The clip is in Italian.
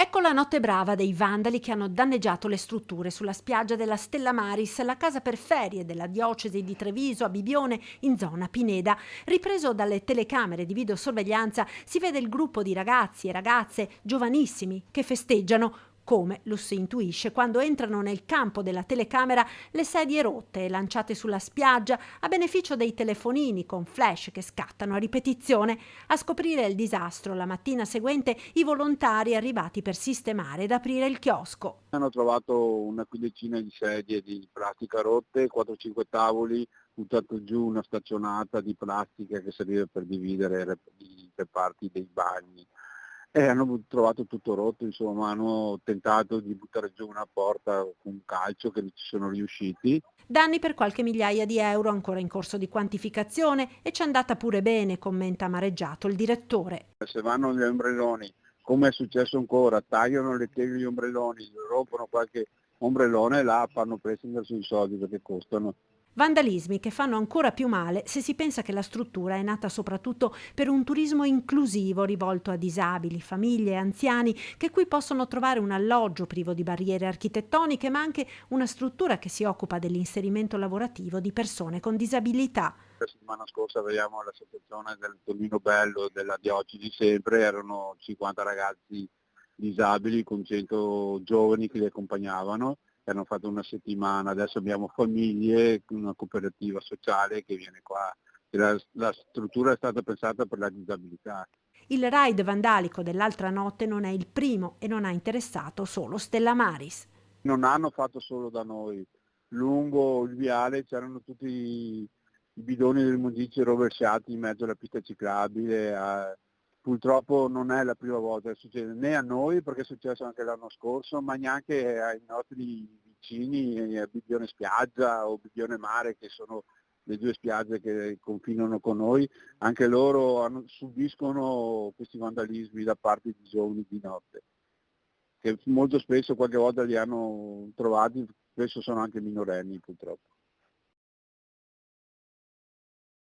Ecco la notte brava dei vandali che hanno danneggiato le strutture sulla spiaggia della Stella Maris, la casa per ferie della diocesi di Treviso a Bibione in zona Pineda. Ripreso dalle telecamere di videosorveglianza si vede il gruppo di ragazzi e ragazze giovanissimi che festeggiano. Come lo si intuisce quando entrano nel campo della telecamera le sedie rotte e lanciate sulla spiaggia a beneficio dei telefonini con flash che scattano a ripetizione. A scoprire il disastro la mattina seguente i volontari arrivati per sistemare ed aprire il chiosco. Hanno trovato una quindicina di sedie di plastica rotte, 4-5 tavoli, buttato giù una staccionata di plastica che serviva per dividere i reparti dei bagni. E hanno trovato tutto rotto, insomma, hanno tentato di buttare giù una porta con un calcio che non ci sono riusciti. Danni per qualche migliaia di euro ancora in corso di quantificazione e ci è andata pure bene, commenta amareggiato il direttore. Se vanno gli ombrelloni, come è successo ancora, tagliano le teghe degli ombrelloni, rompono qualche ombrellone e là fanno pressing sui soldi perché costano. Vandalismi che fanno ancora più male se si pensa che la struttura è nata soprattutto per un turismo inclusivo rivolto a disabili, famiglie e anziani che qui possono trovare un alloggio privo di barriere architettoniche, ma anche una struttura che si occupa dell'inserimento lavorativo di persone con disabilità. La settimana scorsa vediamo l'associazione del Tonino Bello della diocesi sempre, erano 50 ragazzi disabili con 100 giovani che li accompagnavano, e hanno fatto una settimana, adesso abbiamo famiglie, una cooperativa sociale che viene qua. La struttura è stata pensata per la disabilità. Il raid vandalico dell'altra notte non è il primo e non ha interessato solo Stella Maris. Non hanno fatto solo da noi, lungo il viale c'erano tutti i bidoni del Mundici rovesciati in mezzo alla pista ciclabile. Purtroppo non è la prima volta che succede né a noi, perché è successo anche l'anno scorso, ma neanche ai nostri vicini, a Bibbione Spiaggia o Bibbione Mare, che sono le due spiagge che confinano con noi. Anche loro subiscono questi vandalismi da parte di giovani di notte, che molto spesso qualche volta li hanno trovati, spesso sono anche minorenni purtroppo.